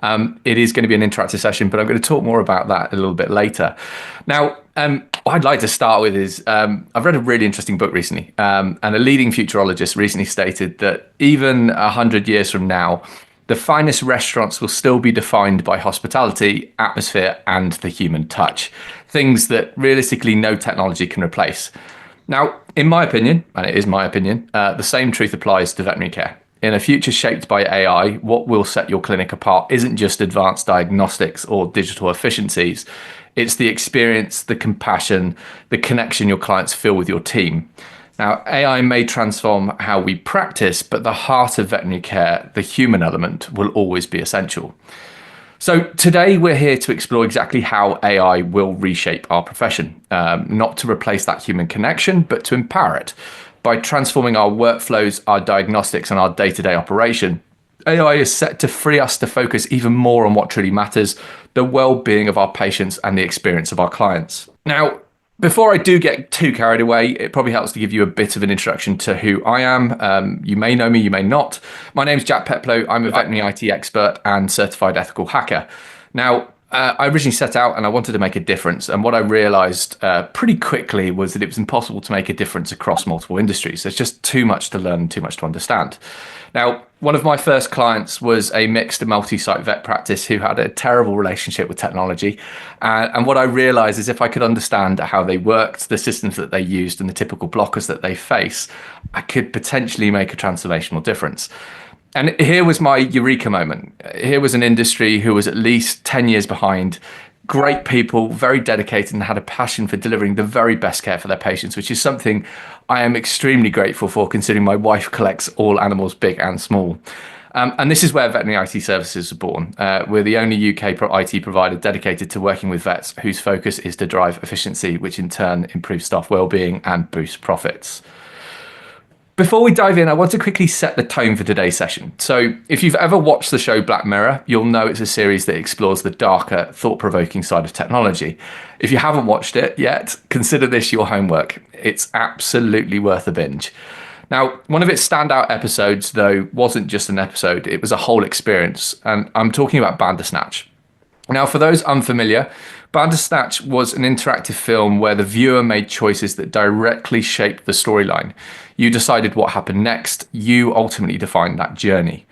It is going to be an interactive session, but I'm going to talk more about that a little bit later. Now, what I'd like to start with is I've read a really interesting book recently, and a leading futurologist recently stated that even 100 years from now, the finest restaurants will still be defined by hospitality, atmosphere, and the human touch, things that realistically no technology can replace. Now, in my opinion, and it is my opinion, the same truth applies to veterinary care. In a future shaped by AI, what will set your clinic apart isn't just advanced diagnostics or digital efficiencies. It's the experience, the compassion, the connection your clients feel with your team. Now, AI may transform how we practice, but the heart of veterinary care, the human element, will always be essential. So today we're here to explore exactly how AI will reshape our profession, not to replace that human connection, but to empower it. By transforming our workflows, our diagnostics, and our day-to-day operation, AI is set to free us to focus even more on what truly matters, the well-being of our patients and the experience of our clients. Now, before I do get too carried away, it probably helps to give you a bit of an introduction to who I am. You may know me, you may not. My name is Jack Peplow. I'm a veterinary IT expert and certified ethical hacker. Now, I originally set out and I wanted to make a difference. And what I realized pretty quickly was that it was impossible to make a difference across multiple industries. There's just too much to learn and too much to understand. Now, one of my first clients was a mixed multi-site vet practice who had a terrible relationship with technology. And what I realized is if I could understand how they worked, the systems that they used, and the typical blockers that they face, I could potentially make a transformational difference. And here was my eureka moment. Here was an industry who was at least 10 years behind, great people, very dedicated, and had a passion for delivering the very best care for their patients, which is something I am extremely grateful for, considering my wife collects all animals, big and small. And this is where Veterinary IT Services are born. We're the only UK IT provider dedicated to working with vets whose focus is to drive efficiency, which in turn improves staff wellbeing and boosts profits. Before we dive in, I want to quickly set the tone for today's session. So if you've ever watched the show Black Mirror, you'll know it's a series that explores the darker, thought-provoking side of technology. If you haven't watched it yet, consider this your homework. It's absolutely worth a binge. Now, one of its standout episodes, though, wasn't just an episode, it was a whole experience. And I'm talking about Bandersnatch. Now, for those unfamiliar, Bandersnatch was an interactive film where the viewer made choices that directly shaped the storyline. You decided what happened next. You ultimately defined that journey.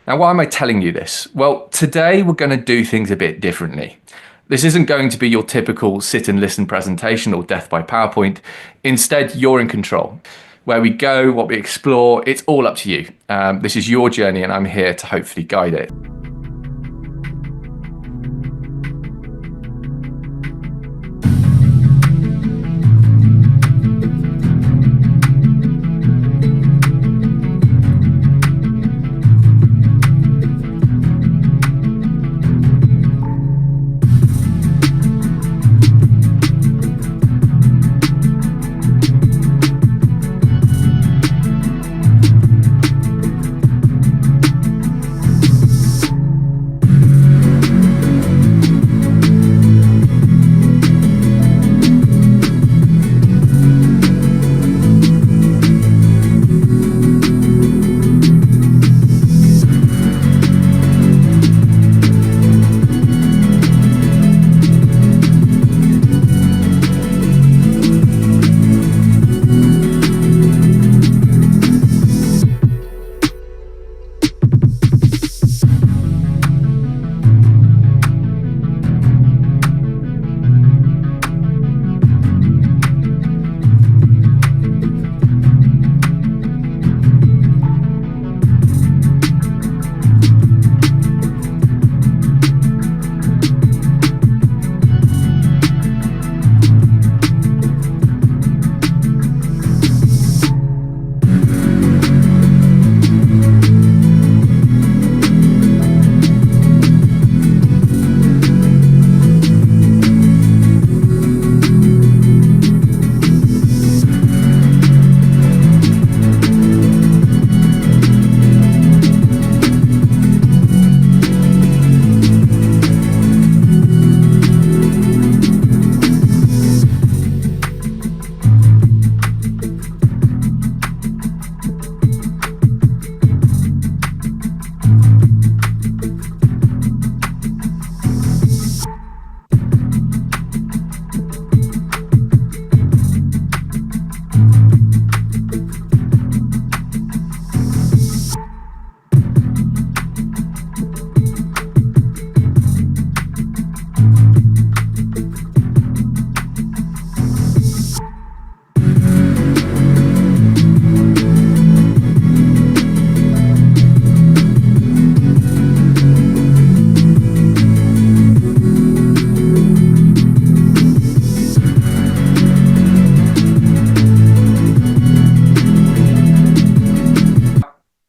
Now, why am I telling you this? Well, today we're going to do things a bit differently. This isn't going to be your typical sit and listen presentation or death by PowerPoint. Instead, you're in control. Where we go, what we explore, it's all up to you. This is your journey and I'm here to hopefully guide it.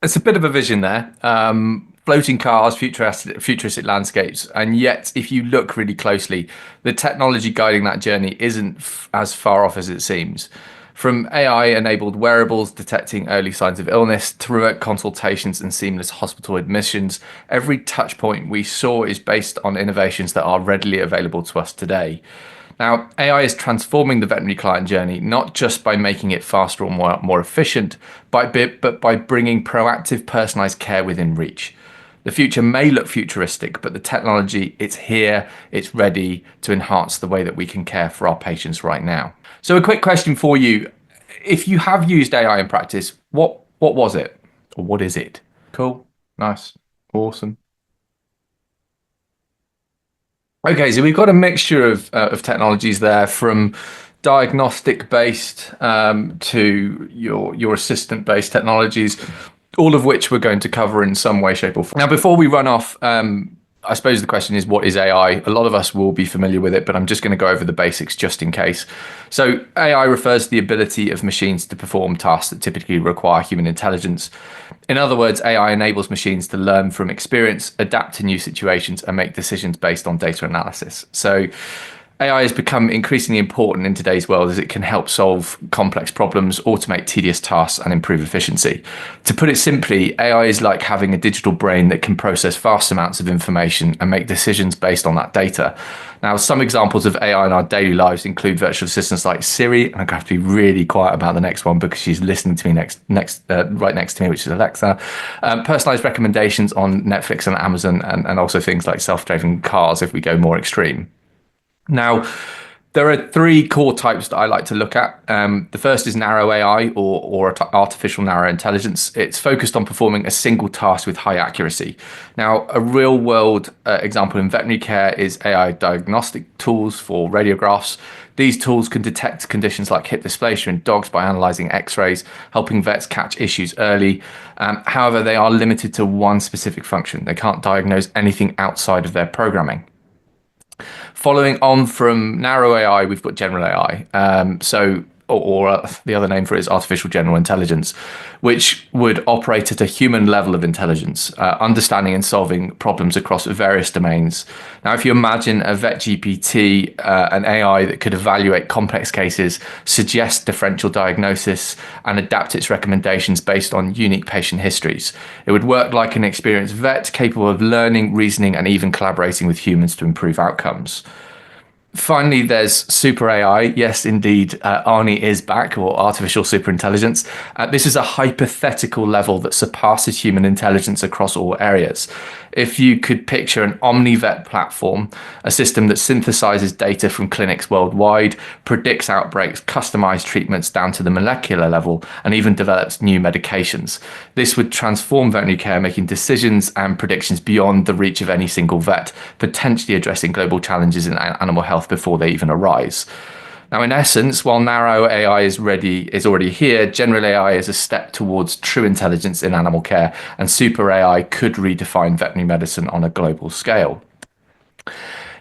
It's a bit of a vision there. Floating cars, futuristic landscapes, and yet, if you look really closely, the technology guiding that journey isn't as far off as it seems. From AI-enabled wearables detecting early signs of illness to remote consultations and seamless hospital admissions, every touch point we saw is based on innovations that are readily available to us today. Now, AI is transforming the veterinary client journey, not just by making it faster or more efficient, but by bringing proactive, personalized care within reach. The future may look futuristic, but the technology, it's here, it's ready to enhance the way that we can care for our patients right now. So a quick question for you. If you have used AI in practice, what was it? Or what is it? Cool. Nice. Awesome. Okay, so we've got a mixture of technologies there, from diagnostic based to your assistant based technologies, all of which we're going to cover in some way, shape, or form. Now, before we run off, I suppose the question is, what is AI? A lot of us will be familiar with it, but I'm just going to go over the basics just in case. So AI refers to the ability of machines to perform tasks that typically require human intelligence. In other words, AI enables machines to learn from experience, adapt to new situations, and make decisions based on data analysis. So AI has become increasingly important in today's world as it can help solve complex problems, automate tedious tasks, and improve efficiency. To put it simply, AI is like having a digital brain that can process vast amounts of information and make decisions based on that data. Now, some examples of AI in our daily lives include virtual assistants like Siri, and I'm going to have to be really quiet about the next one because she's listening to me right next to me, which is Alexa. Personalized recommendations on Netflix and Amazon, and also things like self-driving cars if we go more extreme. Now, there are three core types that I like to look at. The first is narrow AI, or artificial narrow intelligence. It's focused on performing a single task with high accuracy. Now, a real world example in veterinary care is AI diagnostic tools for radiographs. These tools can detect conditions like hip dysplasia in dogs by analyzing x-rays, helping vets catch issues early. However, they are limited to one specific function. They can't diagnose anything outside of their programming. Following on from narrow AI, we've got general AI. The other name for it is artificial general intelligence, which would operate at a human level of intelligence, understanding and solving problems across various domains. Now, if you imagine a vet GPT, an AI that could evaluate complex cases, suggest differential diagnosis, and adapt its recommendations based on unique patient histories, it would work like an experienced vet, capable of learning, reasoning, and even collaborating with humans to improve outcomes. Finally, there's super AI. Yes, indeed, Arnie is back, or artificial superintelligence. This is a hypothetical level that surpasses human intelligence across all areas. If you could picture an OmniVet platform, a system that synthesizes data from clinics worldwide, predicts outbreaks, customized treatments down to the molecular level, and even develops new medications. This would transform veterinary care, making decisions and predictions beyond the reach of any single vet, potentially addressing global challenges in animal health before they even arise. Now, in essence, while narrow AI is already here, general AI is a step towards true intelligence in animal care, and super AI could redefine veterinary medicine on a global scale.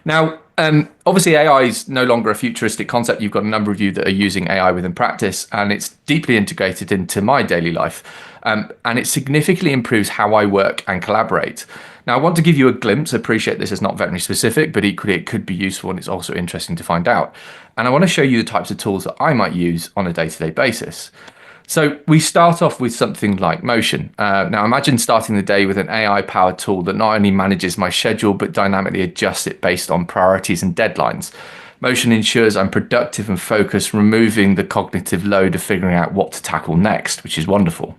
Now, obviously, AI is no longer a futuristic concept. You've got a number of you that are using AI within practice, and it's deeply integrated into my daily life. And it significantly improves how I work and collaborate. Now, I want to give you a glimpse. I appreciate this is not veterinary specific, but equally it could be useful, and it's also interesting to find out. And I want to show you the types of tools that I might use on a day-to-day basis. So we start off with something like Motion. Now, imagine starting the day with an AI-powered tool that not only manages my schedule, but dynamically adjusts it based on priorities and deadlines. Motion ensures I'm productive and focused, removing the cognitive load of figuring out what to tackle next, which is wonderful.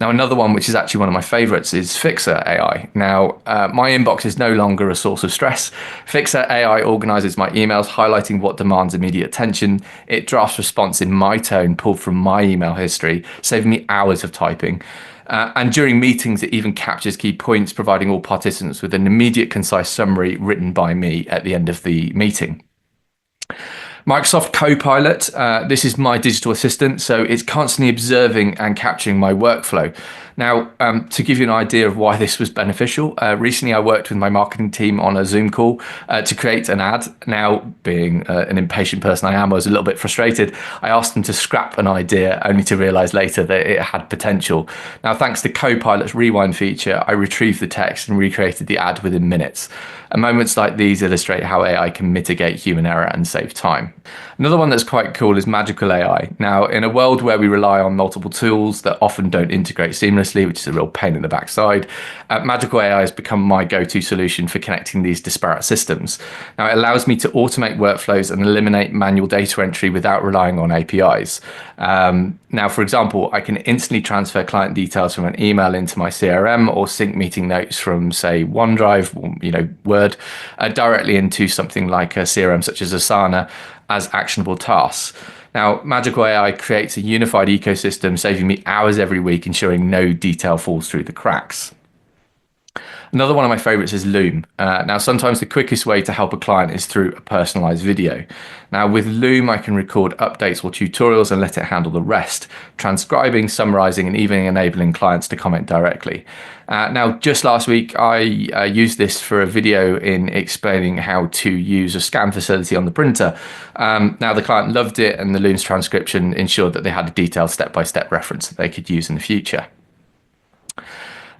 Now, another one, which is actually one of my favorites, is Fixer AI. Now, my inbox is no longer a source of stress. Fixer AI organizes my emails, highlighting what demands immediate attention. It drafts response in my tone, pulled from my email history, saving me hours of typing. And during meetings, it even captures key points, providing all participants with an immediate, concise summary written by me at the end of the meeting. Microsoft Copilot, this is my digital assistant, so it's constantly observing and capturing my workflow. Now, to give you an idea of why this was beneficial, recently I worked with my marketing team on a Zoom call to create an ad. Now, being an impatient person I was a little bit frustrated. I asked them to scrap an idea only to realize later that it had potential. Now, thanks to Copilot's rewind feature, I retrieved the text and recreated the ad within minutes. And moments like these illustrate how AI can mitigate human error and save time. Another one that's quite cool is magical AI. Now, in a world where we rely on multiple tools that often don't integrate seamlessly, which is a real pain in the backside, magical AI has become my go-to solution for connecting these disparate systems. Now, it allows me to automate workflows and eliminate manual data entry without relying on APIs. Now, for example, I can instantly transfer client details from an email into my CRM or sync meeting notes from, say, OneDrive, or, Word, directly into something like a CRM such as Asana as actionable tasks. Now, magical AI creates a unified ecosystem, saving me hours every week, ensuring no detail falls through the cracks. Another one of my favorites is Loom. Now, sometimes the quickest way to help a client is through a personalized video. Now, with Loom, I can record updates or tutorials and let it handle the rest, transcribing, summarizing, and even enabling clients to comment directly. Now, just last week, I used this for a video in explaining how to use a scan facility on the printer. Now, the client loved it, and the Loom's transcription ensured that they had a detailed step-by-step reference that they could use in the future.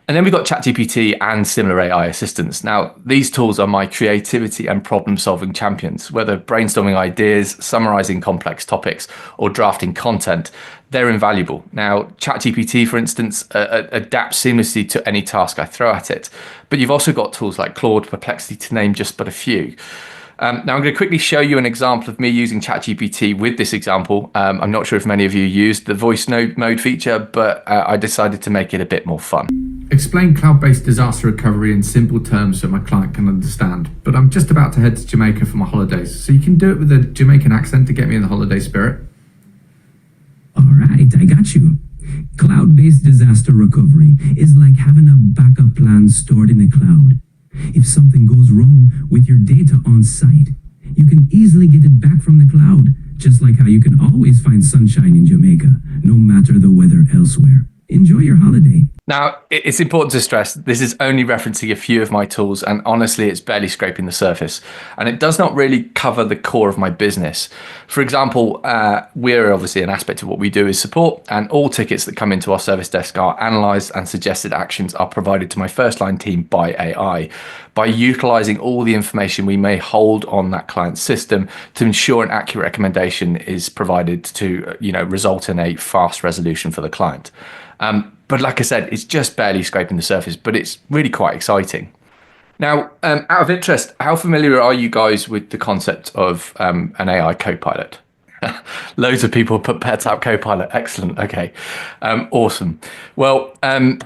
And then we've got ChatGPT and similar AI assistants. Now, these tools are my creativity and problem-solving champions. Whether brainstorming ideas, summarizing complex topics, or drafting content, they're invaluable. Now, ChatGPT, for instance, adapts seamlessly to any task I throw at it. But you've also got tools like Claude, Perplexity, to name just but a few. Now, I'm going to quickly show you an example of me using ChatGPT with this example. I'm not sure if many of you used the voice note mode feature, but I decided to make it a bit more fun. Explain cloud-based disaster recovery in simple terms so my client can understand. But I'm just about to head to Jamaica for my holidays, so you can do it with a Jamaican accent to get me in the holiday spirit. All right, I got you. Cloud-based disaster recovery is like having a backup plan stored in the cloud. If something goes wrong with your data on site, you can easily get it back from the cloud, just like how you can always find sunshine in Jamaica, no matter the weather elsewhere. Enjoy your holiday. Now, it's important to stress this is only referencing a few of my tools, and honestly, it's barely scraping the surface. And it does not really cover the core of my business. For example, we're obviously an aspect of what we do is support, and all tickets that come into our service desk are analysed and suggested actions are provided to my first line team by AI, by utilising all the information we may hold on that client's system to ensure an accurate recommendation is provided to result in a fast resolution for the client. But like I said, it's just barely scraping the surface, but it's really quite exciting. Now, out of interest, how familiar are you guys with the concept of an AI copilot? Loads of people put Pets App Copilot. Excellent. Okay. Awesome. Well, an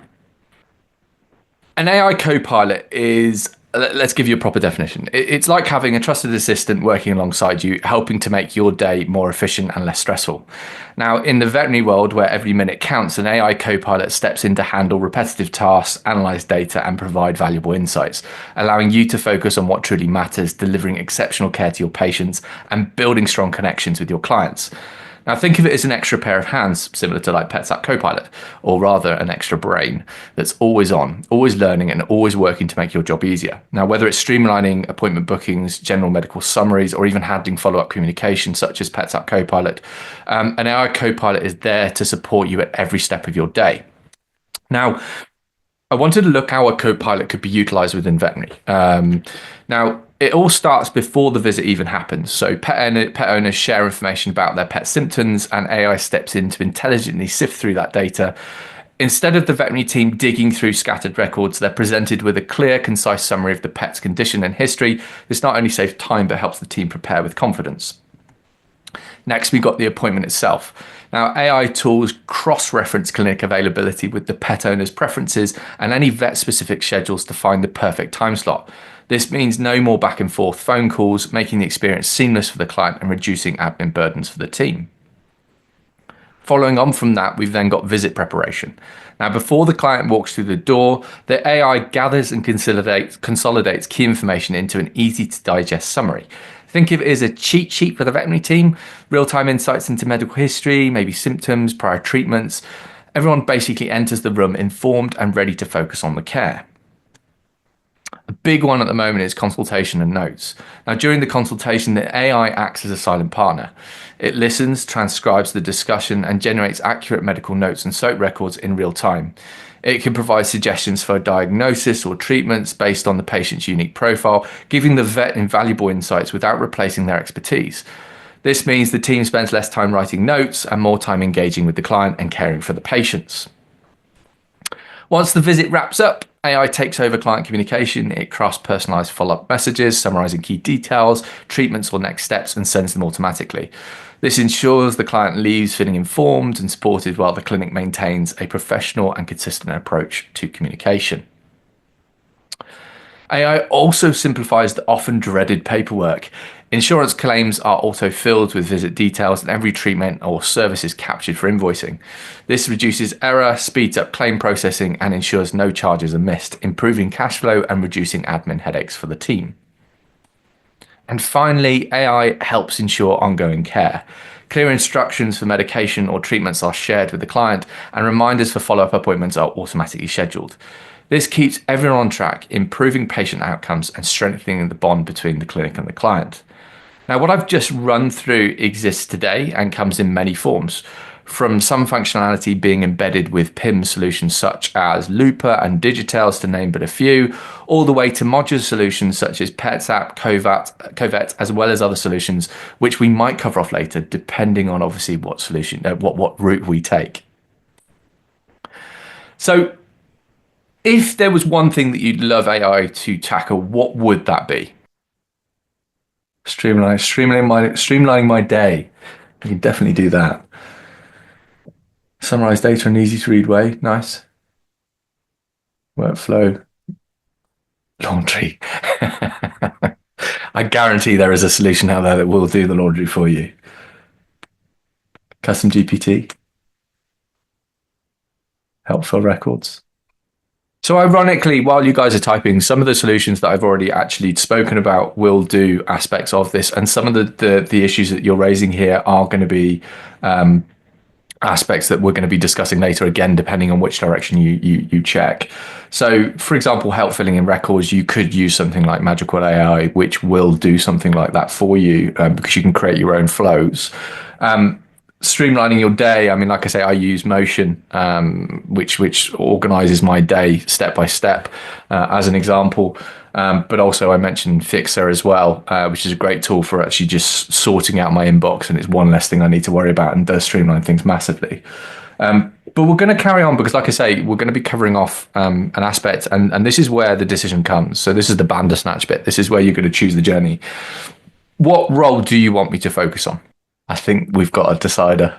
AI copilot is, let's give you a proper definition. It's like having a trusted assistant working alongside you, helping to make your day more efficient and less stressful. Now, in the veterinary world, where every minute counts, an AI copilot steps in to handle repetitive tasks, analyze data, and provide valuable insights, allowing you to focus on what truly matters, delivering exceptional care to your patients, and building strong connections with your clients. Now, think of it as an extra pair of hands, similar to like Pets App Copilot, or rather an extra brain that's always on, always learning, and always working to make your job easier. Now, whether it's streamlining appointment bookings, general medical summaries, or even handling follow-up communication, such as Pets App Copilot, an AI Copilot is there to support you at every step of your day. Now, I wanted to look how a copilot could be utilized within veterinary. Now, it all starts before the visit even happens. So pet owners share information about their pet symptoms, and AI steps in to intelligently sift through that data. Instead of the veterinary team digging through scattered records, they're presented with a clear, concise summary of the pet's condition and history. This not only saves time, but helps the team prepare with confidence. Next, we've got the appointment itself. Now, AI tools cross-reference clinic availability with the pet owner's preferences and any vet-specific schedules to find the perfect time slot. This means no more back and forth phone calls, making the experience seamless for the client and reducing admin burdens for the team. Following on from that, we've then got visit preparation. Now, before the client walks through the door, the AI gathers and consolidates key information into an easy to digest summary. Think of it as a cheat sheet for the veterinary team, real-time insights into medical history, maybe symptoms, prior treatments. Everyone basically enters the room informed and ready to focus on the care. A big one at the moment is consultation and notes. Now, during the consultation, the AI acts as a silent partner. It listens, transcribes the discussion, and generates accurate medical notes and SOAP records in real time. It can provide suggestions for diagnosis or treatments based on the patient's unique profile, giving the vet invaluable insights without replacing their expertise. This means the team spends less time writing notes and more time engaging with the client and caring for the patients. Once the visit wraps up, AI takes over client communication. It crafts personalized follow-up messages, summarizing key details, treatments, or next steps, and sends them automatically. This ensures the client leaves feeling informed and supported while the clinic maintains a professional and consistent approach to communication. AI also simplifies the often dreaded paperwork. Insurance claims are auto-filled with visit details and every treatment or service is captured for invoicing. This reduces error, speeds up claim processing, and ensures no charges are missed, improving cash flow and reducing admin headaches for the team. And finally, AI helps ensure ongoing care. Clear instructions for medication or treatments are shared with the client, and reminders for follow-up appointments are automatically scheduled. This keeps everyone on track, improving patient outcomes and strengthening the bond between the clinic and the client. Now, what I've just run through exists today and comes in many forms, from some functionality being embedded with PIM solutions such as Looper and Digitales, to name but a few, all the way to modular solutions such as PetsApp, Covet, as well as other solutions, which we might cover off later, depending on obviously what solution, what route we take. So, if there was one thing that you'd love AI to tackle, what would that be? Streamlining my day. You can definitely do that. Summarize data in an easy to read way. Nice. Workflow. Laundry. I guarantee there is a solution out there that will do the laundry for you. Custom GPT. Help fill records. So ironically, while you guys are typing, some of the solutions that I've already actually spoken about will do aspects of this. And some of the issues that you're raising here are going to be aspects that we're going to be discussing later, again, depending on which direction you check. So, for example, help filling in records, you could use something like Magical AI, which will do something like that for you because you can create your own flows. Streamlining your day, I mean, like I say, I use Motion, which organizes my day step by step, as an example. But also I mentioned Fixer as well, which is a great tool for actually just sorting out my inbox, and it's one less thing I need to worry about and does streamline things massively. But we're going to carry on because, like I say, we're going to be covering off an aspect, and this is where the decision comes. So this is the Bandersnatch bit. This is where you're going to choose the journey. What role do you want me to focus on? I think we've got a decider.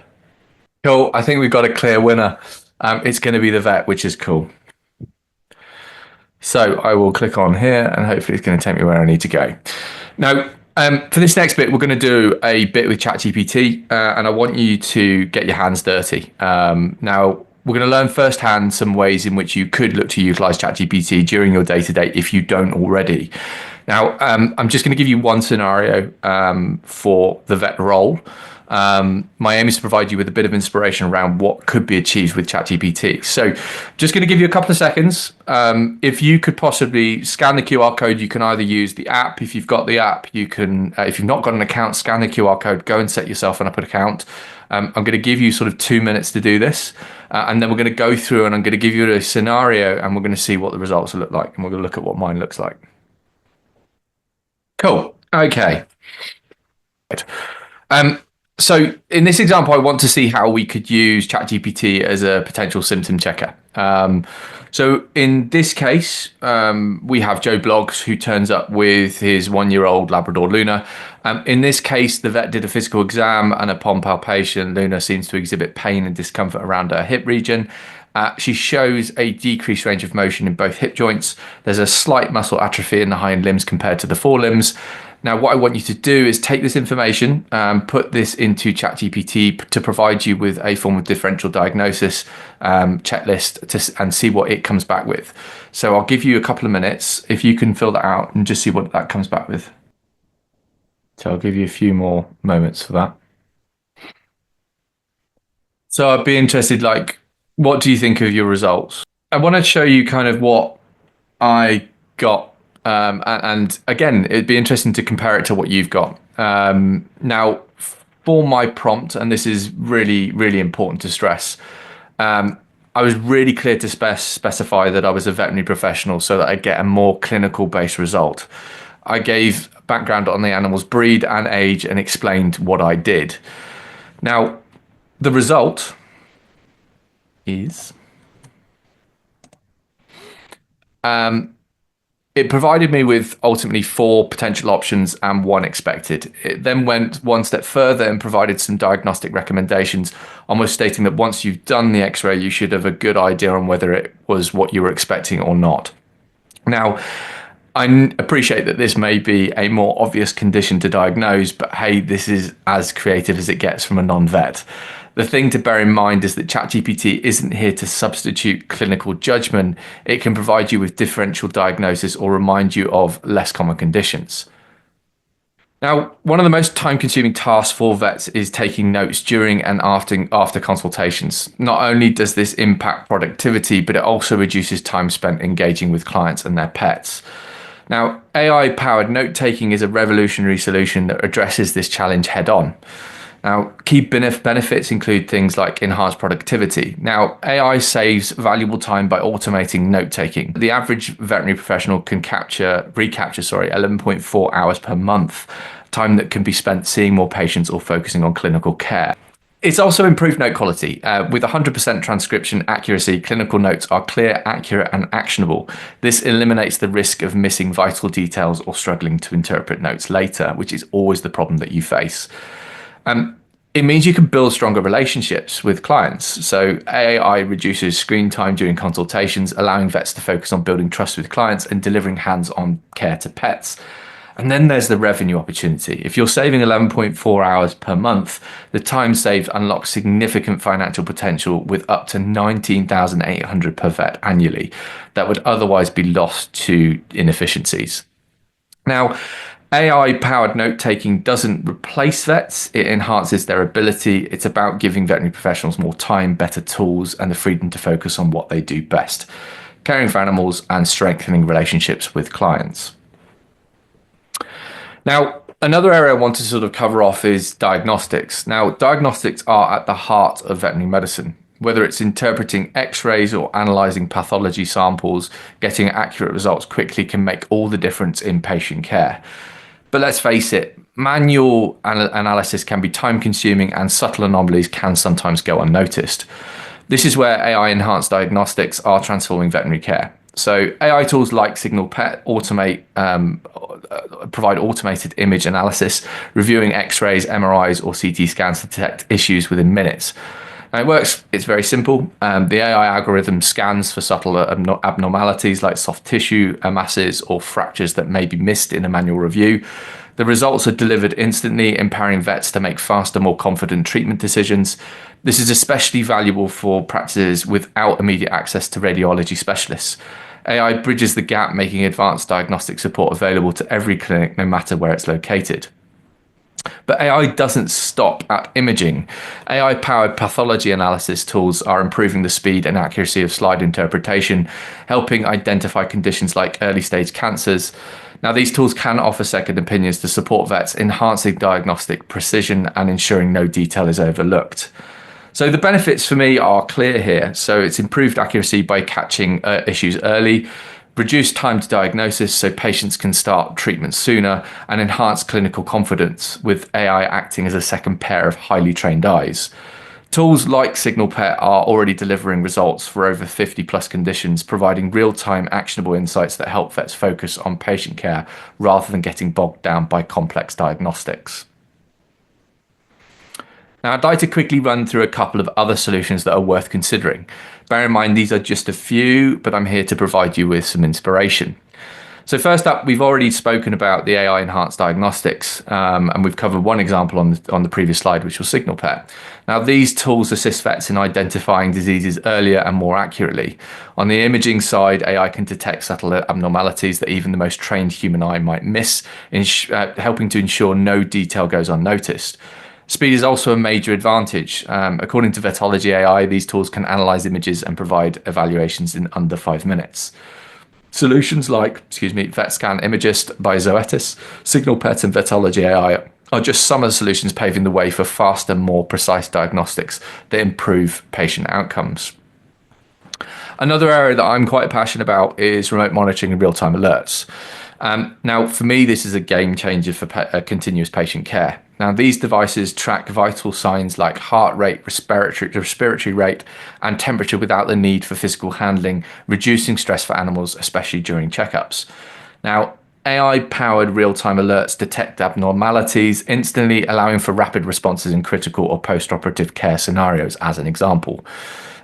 Cool. I think we've got a clear winner. It's going to be the vet, which is cool. So I will click on here and hopefully it's going to take me where I need to go. Now, for this next bit, we're going to do a bit with ChatGPT, and I want you to get your hands dirty. Now, we're going to learn firsthand some ways in which you could look to utilize ChatGPT during your day-to-day if you don't already. Now, I'm just going to give you one scenario for the vet role. My aim is to provide you with a bit of inspiration around what could be achieved with ChatGPT. So just going to give you a couple of seconds. If you could possibly scan the QR code, you can either use the app. If you've got the app, you can, if you've not got an account, scan the QR code, go and set yourself up an account. I'm going to give you sort of 2 minutes to do this. And then we're going to go through and I'm going to give you a scenario and we're going to see what the results will look like. And we're going to look at what mine looks like. Cool. Okay. So in this example, I want to see how we could use ChatGPT as a potential symptom checker. So in this case, we have Joe Bloggs, who turns up with his 1-year-old Labrador Luna. In this case, the vet did a physical exam, and upon palpation, Luna seems to exhibit pain and discomfort around her hip region. She shows a decreased range of motion in both hip joints. There's a slight muscle atrophy in the hind limbs compared to the forelimbs. Now, what I want you to do is take this information, put this into ChatGPT to provide you with a form of differential diagnosis checklist and see what it comes back with. So I'll give you a couple of minutes if you can fill that out and just see what that comes back with. So I'll give you a few more moments for that. So I'd be interested, like, What do you think of your results? I want to show you kind of what I got. And again, it'd be interesting to compare it to what you've got. Now, for my prompt, and this is really, really important to stress, I was really clear to specify that I was a veterinary professional so that I get a more clinical based result. I gave background on the animal's breed and age and explained what I did. Now, the result is it provided me with ultimately 4 potential options and 1 expected. It then went one step further and provided some diagnostic recommendations, almost stating that once you've done the x-ray, you should have a good idea on whether it was what you were expecting or not. Now, I appreciate that this may be a more obvious condition to diagnose, but hey, this is as creative as it gets from a non-vet. The thing to bear in mind is that ChatGPT isn't here to substitute clinical judgment. It can provide you with differential diagnosis or remind you of less common conditions. Now, one of the most time-consuming tasks for vets is taking notes during and after consultations. Not only does this impact productivity, but it also reduces time spent engaging with clients and their pets. Now, AI-powered note-taking is a revolutionary solution that addresses this challenge head-on. Now, key benefits include things like enhanced productivity. Now, AI saves valuable time by automating note-taking. The average veterinary professional can recapture 11.4 hours per month, time that can be spent seeing more patients or focusing on clinical care. It's also improved note quality. With 100% transcription accuracy, clinical notes are clear, accurate, and actionable. This eliminates the risk of missing vital details or struggling to interpret notes later, which is always the problem that you face. It means you can build stronger relationships with clients. So AI reduces screen time during consultations, allowing vets to focus on building trust with clients and delivering hands-on care to pets. And then there's the revenue opportunity. If you're saving 11.4 hours per month, the time saved unlocks significant financial potential with up to 19,800 per vet annually that would otherwise be lost to inefficiencies. Now, AI-powered note-taking doesn't replace vets, it enhances their ability. It's about giving veterinary professionals more time, better tools, and the freedom to focus on what they do best, caring for animals and strengthening relationships with clients. Now, another area I want to sort of cover off is diagnostics. Now, diagnostics are at the heart of veterinary medicine. Whether it's interpreting x-rays or analysing pathology samples, getting accurate results quickly can make all the difference in patient care. But let's face it, manual analysis can be time-consuming and subtle anomalies can sometimes go unnoticed. This is where AI-enhanced diagnostics are transforming veterinary care. So AI tools like Signal Pet provide automated image analysis, reviewing x-rays, MRIs, or CT scans to detect issues within minutes. Now it works, it's very simple. The AI algorithm scans for subtle abnormalities like soft tissue masses or fractures that may be missed in a manual review. The results are delivered instantly, empowering vets to make faster, more confident treatment decisions. This is especially valuable for practices without immediate access to radiology specialists. AI bridges the gap, making advanced diagnostic support available to every clinic, no matter where it's located. But AI doesn't stop at imaging. AI-powered pathology analysis tools are improving the speed and accuracy of slide interpretation, helping identify conditions like early-stage cancers. Now, these tools can offer second opinions to support vets, enhancing diagnostic precision and ensuring no detail is overlooked. So the benefits for me are clear here. So it's improved accuracy by catching issues early, reduced time to diagnosis so patients can start treatment sooner, and enhanced clinical confidence with AI acting as a second pair of highly trained eyes. Tools like Signal Pet are already delivering results for over 50 plus conditions, providing real-time actionable insights that help vets focus on patient care rather than getting bogged down by complex diagnostics. Now, I'd like to quickly run through a couple of other solutions that are worth considering. Bear in mind, these are just a few, but I'm here to provide you with some inspiration. So first up, we've already spoken about the AI-enhanced diagnostics, and we've covered one example on the previous slide, which was Signal Pet. Now, these tools assist vets in identifying diseases earlier and more accurately. On the imaging side, AI can detect subtle abnormalities that even the most trained human eye might miss, helping to ensure no detail goes unnoticed. Speed is also a major advantage. According to Vetology AI, these tools can analyze images and provide evaluations in under 5 minutes. Solutions like, VetScan Imagist by Zoetis, SignalPet, and Vetology AI are just some of the solutions paving the way for faster, more precise diagnostics that improve patient outcomes. Another area that I'm quite passionate about is remote monitoring and real-time alerts. Now, for me, this is a game changer for continuous patient care. Now, these devices track vital signs like heart rate, respiratory rate, and temperature without the need for physical handling, reducing stress for animals, especially during checkups. Now, AI-powered real-time alerts detect abnormalities, instantly allowing for rapid responses in critical or post-operative care scenarios, as an example.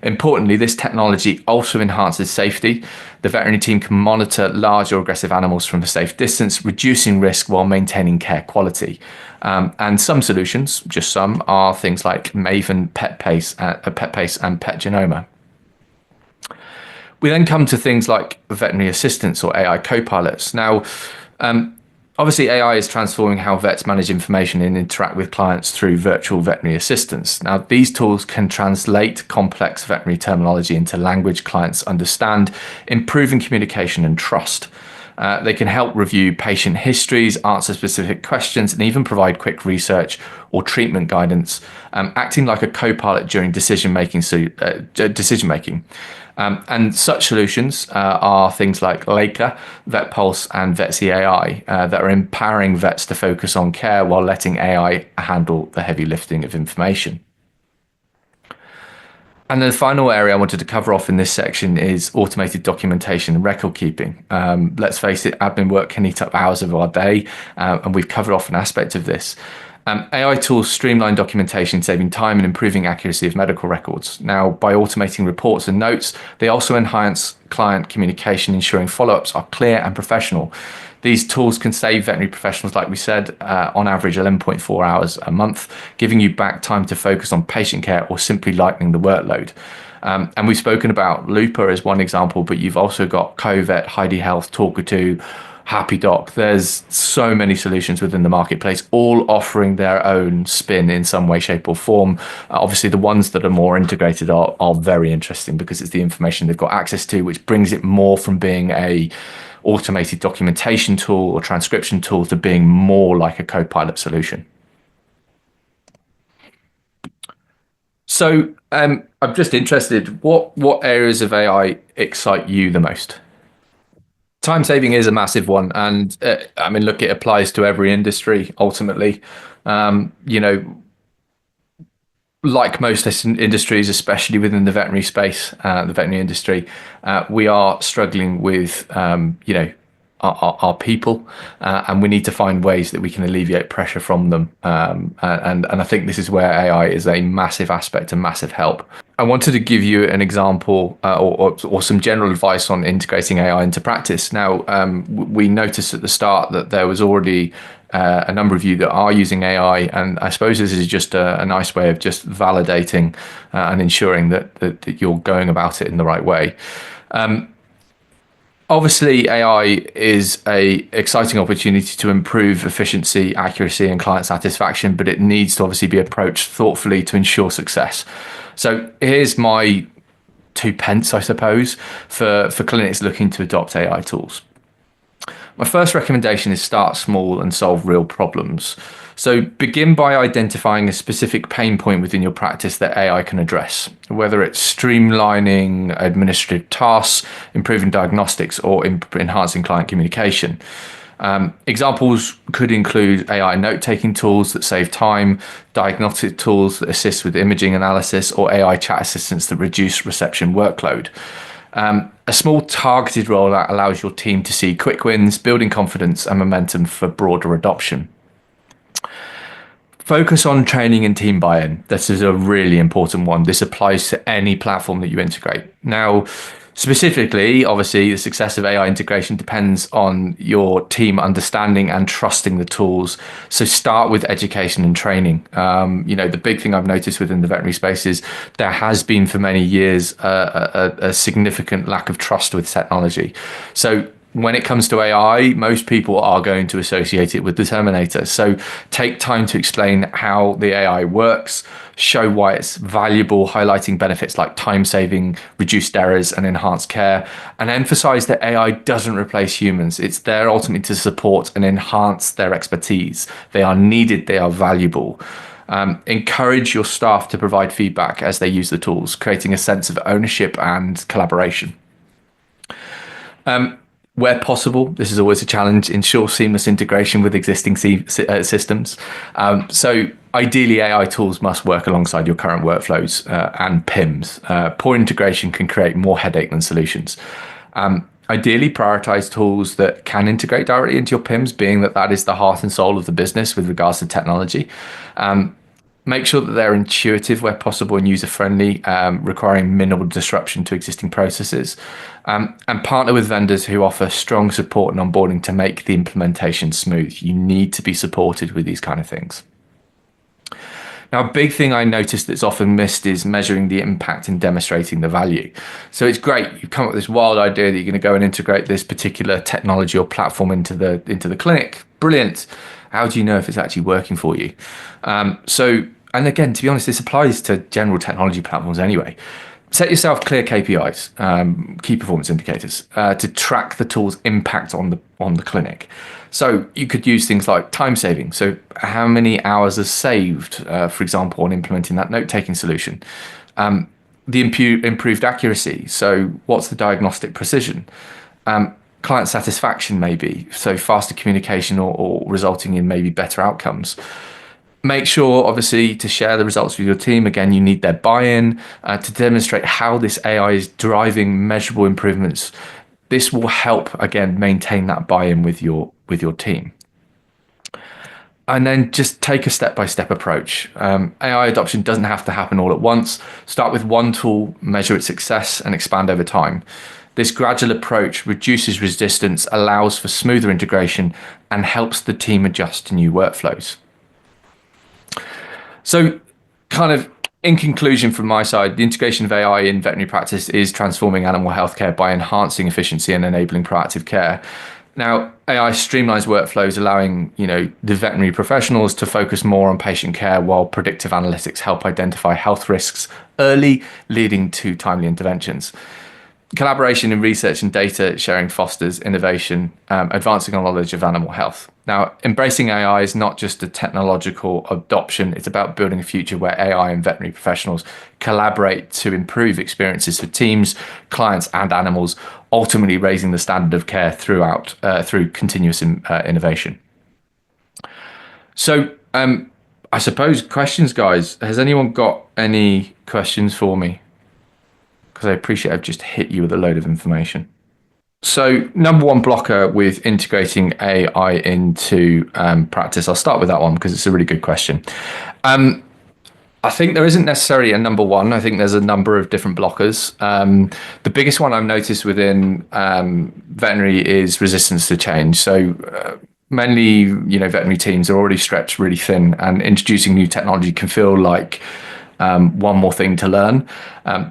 Importantly, this technology also enhances safety. The veterinary team can monitor large or aggressive animals from a safe distance, reducing risk while maintaining care quality. And some solutions, just some, are things like Maven, PetPace, and PetGenoma. We then come to things like veterinary assistants or AI co-pilots. Now, obviously, AI is transforming how vets manage information and interact with clients through virtual veterinary assistants. Now, these tools can translate complex veterinary terminology into language clients understand, improving communication and trust. They can help review patient histories, answer specific questions, and even provide quick research or treatment guidance, acting like a co-pilot during decision-making. And such solutions are things like Leica, VetPulse, and Vetsy AI that are empowering vets to focus on care while letting AI handle the heavy lifting of information. And the final area I wanted to cover off in this section is automated documentation and record keeping. Let's face it, admin work can eat up hours of our day, and we've covered off an aspect of this. AI tools streamline documentation, saving time and improving accuracy of medical records. Now, by automating reports and notes, they also enhance client communication, ensuring follow-ups are clear and professional. These tools can save veterinary professionals, like we said, on average 11.4 hours a month, giving you back time to focus on patient care or simply lightening the workload. And we've spoken about Looper as one example, but you've also got Covet, Heidi Health, Talker2, Happy Doc. There's so many solutions within the marketplace, all offering their own spin in some way, shape, or form. Obviously, the ones that are more integrated are very interesting because it's the information they've got access to, which brings it more from being a automated documentation tool or transcription tool to being more like a co-pilot solution. So I'm just interested, what areas of AI excite you the most? Time saving is a massive one, and I mean, look, it applies to every industry ultimately. Like most industries, especially within the veterinary space, the veterinary industry, we are struggling with, our people, and we need to find ways that we can alleviate pressure from them. And I think this is where AI is a massive aspect and massive help. I wanted to give you an example or some general advice on integrating AI into practice. Now, we noticed at the start that there was already a number of you that are using AI, and I suppose this is just a nice way of just validating and ensuring that you're going about it in the right way. Obviously, AI is an exciting opportunity to improve efficiency, accuracy, and client satisfaction, but it needs to obviously be approached thoughtfully to ensure success. So here's my 2 pence, I suppose, for clinics looking to adopt AI tools. My first recommendation is start small and solve real problems. So begin by identifying a specific pain point within your practice that AI can address, whether it's streamlining administrative tasks, improving diagnostics, or enhancing client communication. Examples could include AI note-taking tools that save time, diagnostic tools that assist with imaging analysis, or AI chat assistants that reduce reception workload. A small targeted rollout allows your team to see quick wins, building confidence and momentum for broader adoption. Focus on training and team buy-in. This is a really important one. This applies to any platform that you integrate. Now, specifically, obviously, the success of AI integration depends on your team understanding and trusting the tools. So start with education and training. The big thing I've noticed within the veterinary space is there has been for many years a significant lack of trust with technology. So when it comes to AI, most people are going to associate it with the Terminator. So take time to explain how the AI works, show why it's valuable, highlighting benefits like time saving, reduced errors, and enhanced care, and emphasize that AI doesn't replace humans. It's there ultimately to support and enhance their expertise. They are needed, they are valuable. Encourage your staff to provide feedback as they use the tools, creating a sense of ownership and collaboration. Where possible, this is always a challenge, ensure seamless integration with existing systems. So ideally, AI tools must work alongside your current workflows and PIMs. Poor integration can create more headache than solutions. Ideally, prioritize tools that can integrate directly into your PIMs, being that is the heart and soul of the business with regards to technology. Make sure that they're intuitive where possible and user-friendly, requiring minimal disruption to existing processes. And partner with vendors who offer strong support and onboarding to make the implementation smooth. You need to be supported with these kind of things. Now, a big thing I noticed that's often missed is measuring the impact and demonstrating the value. So it's great. You've come up with this wild idea that you're going to go and integrate this particular technology or platform into the clinic. Brilliant. How do you know if it's actually working for you? And again, to be honest, this applies to general technology platforms anyway. Set yourself clear KPIs, key performance indicators, to track the tool's impact on the clinic. So you could use things like time saving. So how many hours are saved, for example, on implementing that note-taking solution? The improved accuracy. So what's the diagnostic precision? Client satisfaction, maybe. So faster communication or resulting in maybe better outcomes. Make sure, obviously, to share the results with your team. Again, you need their buy-in to demonstrate how this AI is driving measurable improvements. This will help, again, maintain that buy-in with your team. And then just take a step-by-step approach. AI adoption doesn't have to happen all at once. Start with one tool, measure its success, and expand over time. This gradual approach reduces resistance, allows for smoother integration, and helps the team adjust to new workflows. So kind of in conclusion from my side, the integration of AI in veterinary practice is transforming animal healthcare by enhancing efficiency and enabling proactive care. Now, AI streamlines workflows, allowing the veterinary professionals to focus more on patient care, while predictive analytics help identify health risks early, leading to timely interventions. Collaboration in research and data sharing fosters innovation, advancing our knowledge of animal health. Now, embracing AI is not just a technological adoption, it's about building a future where AI and veterinary professionals collaborate to improve experiences for teams, clients, and animals, ultimately raising the standard of care through continuous innovation. So, I suppose questions, guys. Has anyone got any questions for me? Because I appreciate I've just hit you with a load of information. So number one blocker with integrating AI into practice, I'll start with that one because it's a really good question. I think there isn't necessarily a number one. I think there's a number of different blockers. The biggest one I've noticed within veterinary is resistance to change. So mainly, veterinary teams are already stretched really thin, and introducing new technology can feel like one more thing to learn.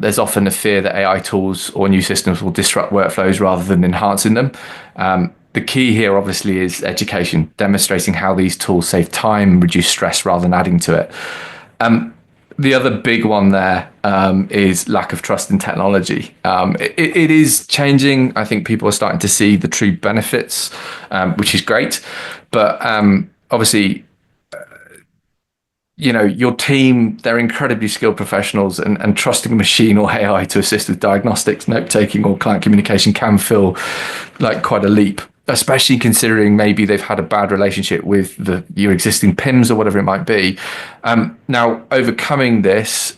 There's often a fear that AI tools or new systems will disrupt workflows rather than enhancing them. The key here, obviously, is education, demonstrating how these tools save time and reduce stress rather than adding to it. The other big one there is lack of trust in technology. It is changing. I think people are starting to see the true benefits, which is great. But obviously, your team, they're incredibly skilled professionals, and trusting a machine or AI to assist with diagnostics, note-taking, or client communication can feel like quite a leap, especially considering maybe they've had a bad relationship with your existing PIMs or whatever it might be. Now, overcoming this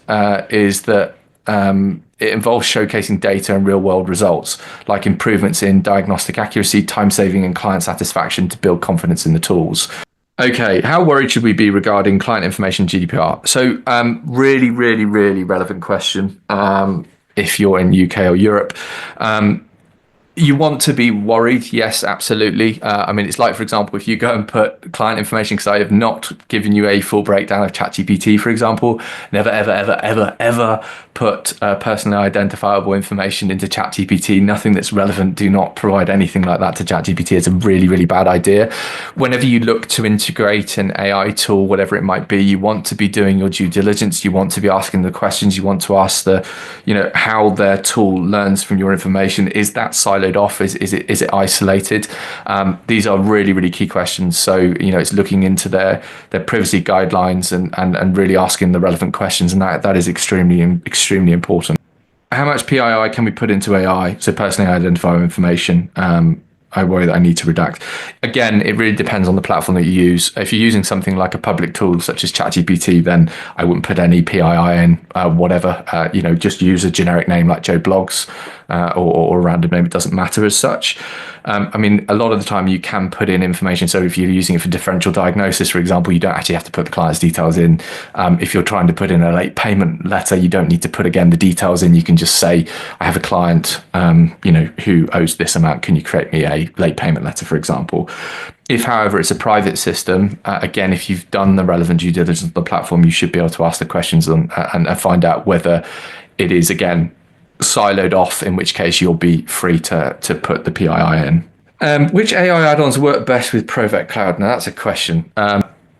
is that it involves showcasing data and real-world results, like improvements in diagnostic accuracy, time-saving, and client satisfaction to build confidence in the tools. Okay, how worried should we be regarding client information GDPR? So really, really, really relevant question if you're in UK or Europe. You want to be worried? Yes, absolutely. It's like, for example, if you go and put client information, because I have not given you a full breakdown of ChatGPT, for example, never, ever, ever, ever, ever put personally identifiable information into ChatGPT. Nothing that's relevant. Do not provide anything like that to ChatGPT. It's a really, really bad idea. Whenever you look to integrate an AI tool, whatever it might be, you want to be doing your due diligence. You want to be asking the questions. You want to ask how their tool learns from your information. Is that siloed off? Is it isolated? These are really, really key questions. So, it's looking into their privacy guidelines and really asking the relevant questions. And that is extremely, extremely important. How much PII can we put into AI? So personally identifiable information. I worry that I need to redact. Again, it really depends on the platform that you use. If you're using something like a public tool such as ChatGPT, then I wouldn't put any PII in, whatever. Just use a generic name like Joe Blogs or a random name. It doesn't matter as such. A lot of the time you can put in information. So if you're using it for differential diagnosis, for example, you don't actually have to put the client's details in. If you're trying to put in a late payment letter, you don't need to put, again, the details in. You can just say, I have a client, who owes this amount. Can you create me a late payment letter, for example? If, however, it's a private system, again, if you've done the relevant due diligence on the platform, you should be able to ask the questions and find out whether it is, again, siloed off, in which case you'll be free to put the PII in. Which AI add-ons work best with Provet Cloud? Now, that's a question.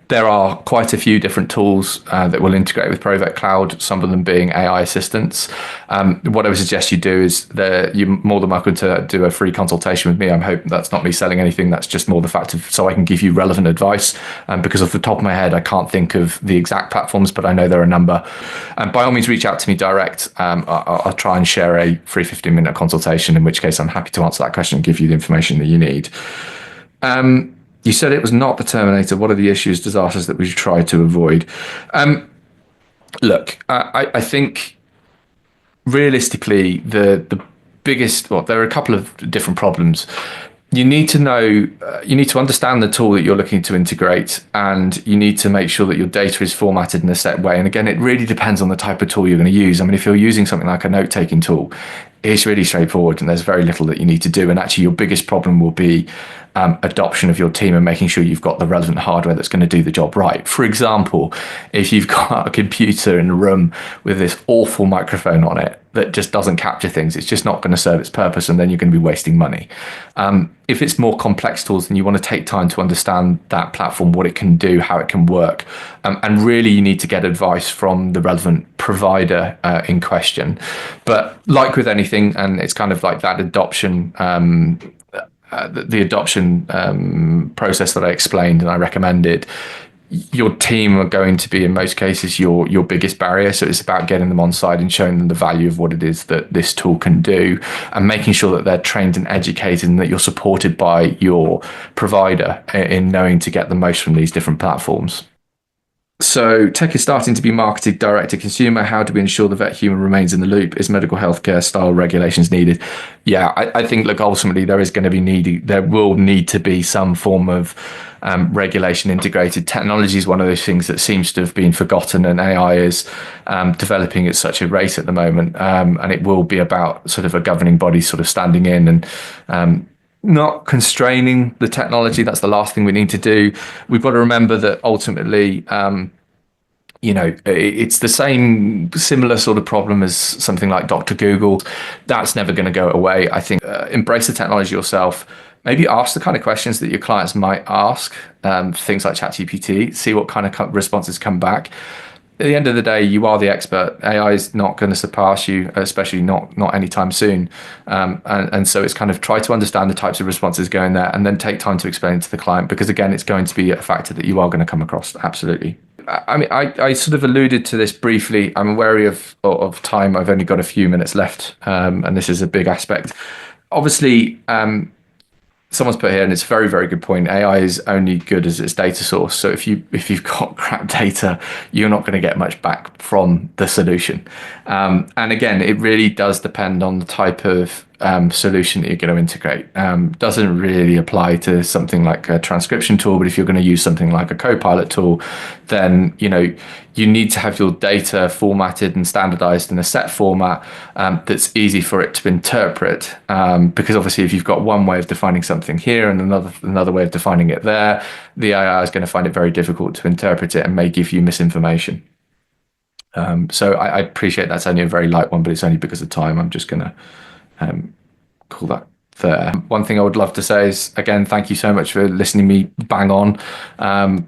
There are quite a few different tools that will integrate with Provet Cloud, some of them being AI assistants. What I would suggest you do is you're more than welcome to do a free consultation with me. I'm hoping that's not me selling anything. That's just more the fact of so I can give you relevant advice. Because off the top of my head, I can't think of the exact platforms, but I know there are a number. By all means, reach out to me direct. I'll try and share a free 15-minute consultation, in which case I'm happy to answer that question and give you the information that you need. You said it was not the Terminator. What are the issues, disasters that we should try to avoid? Look, I think realistically, the biggest, there are a couple of different problems. You need to understand the tool that you're looking to integrate, and you need to make sure that your data is formatted in a set way. And again, it really depends on the type of tool you're going to use. If you're using something like a note-taking tool, it's really straightforward and there's very little that you need to do. And actually your biggest problem will be adoption of your team and making sure you've got the relevant hardware that's going to do the job right. For example, if you've got a computer in a room with this awful microphone on it that just doesn't capture things, it's just not going to serve its purpose, and then you're going to be wasting money. If it's more complex tools, then you want to take time to understand that platform, what it can do, how it can work. And really you need to get advice from the relevant provider in question. But like with anything, and it's kind of like that adoption, the adoption process that I explained and I recommended, your team are going to be in most cases your biggest barrier. So it's about getting them on side and showing them the value of what it is that this tool can do, and making sure that they're trained and educated and that you're supported by your provider in knowing to get the most from these different platforms. So tech is starting to be marketed direct to consumer. How do we ensure the vet human remains in the loop? Is medical healthcare style regulations needed? Yeah, I think, look, ultimately there will need to be some form of regulation integrated. Technology is one of those things that seems to have been forgotten, and AI is developing at such a rate at the moment. And it will be about sort of a governing body sort of standing in and not constraining the technology. That's the last thing we need to do. We've got to remember that ultimately, it's the similar sort of problem as something like Dr. Google. That's never going to go away. I think embrace the technology yourself. Maybe ask the kind of questions that your clients might ask, things like ChatGPT, see what kind of responses come back. At the end of the day, you are the expert. AI is not going to surpass you, especially not anytime soon. And so it's kind of try to understand the types of responses going there, and then take time to explain it to the client, because again, it's going to be a factor that you are going to come across. Absolutely. I sort of alluded to this briefly. I'm wary of time. I've only got a few minutes left, and this is a big aspect. Obviously, someone's put here, and it's a very, very good point. AI is only good as its data source. So if you've got crap data, you're not going to get much back from the solution. And again, it really does depend on the type of solution that you're going to integrate. Doesn't really apply to something like a transcription tool, but if you're going to use something like a Copilot tool, then you need to have your data formatted and standardized in a set format that's easy for it to interpret. Because obviously, if you've got one way of defining something here and another way of defining it there, the AI is going to find it very difficult to interpret it and may give you misinformation. So I appreciate that's only a very light one, but it's only because of time. I'm just going to call that there. One thing I would love to say is, again, thank you so much for listening to me bang on.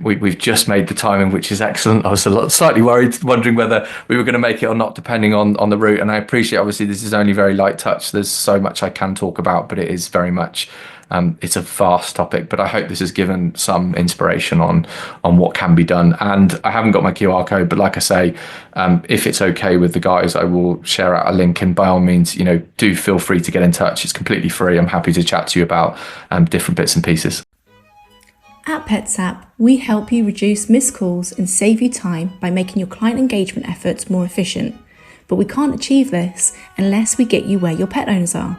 We've just made the timing, which is excellent. I was slightly worried, wondering whether we were going to make it or not, depending on the route. And I appreciate, obviously, this is only very light touch. There's so much I can talk about, but it is very much, it's a vast topic. But I hope this has given some inspiration on what can be done. And I haven't got my QR code, but like I say, if it's okay with the guys, I will share out a link. And by all means, do feel free to get in touch. It's completely free. I'm happy to chat to you about different bits and pieces. At PetsApp, we help you reduce missed calls and save you time by making your client engagement efforts more efficient. But we can't achieve this unless we get you where your pet owners are.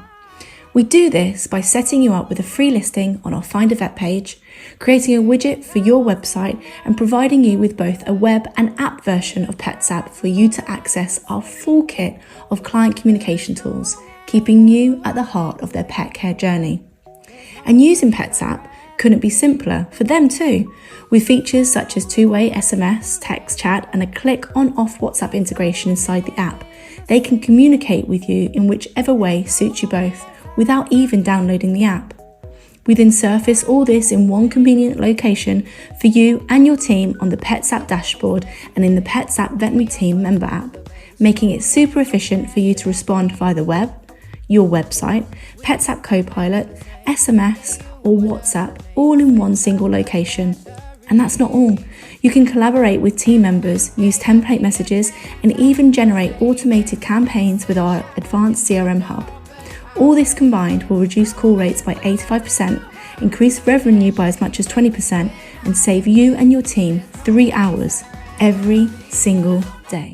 We do this by setting you up with a free listing on our Find a Vet page, creating a widget for your website, and providing you with both a web and app version of PetsApp for you to access our full kit of client communication tools, keeping you at the heart of their pet care journey. And using PetsApp couldn't be simpler for them too, with features such as two-way SMS, text chat, and a click on-off WhatsApp integration inside the app. They can communicate with you in whichever way suits you both, without even downloading the app. We then surface all this in one convenient location for you and your team on the PetsApp dashboard and in the PetsApp Veterinary Team member app, making it super efficient for you to respond via the web, your website, PetsApp Copilot, SMS, or WhatsApp, all in one single location. And that's not all. You can collaborate with team members, use template messages, and even generate automated campaigns with our advanced CRM hub. All this combined will reduce call rates by 85%, increase revenue by as much as 20%, and save you and your team 3 hours every single day.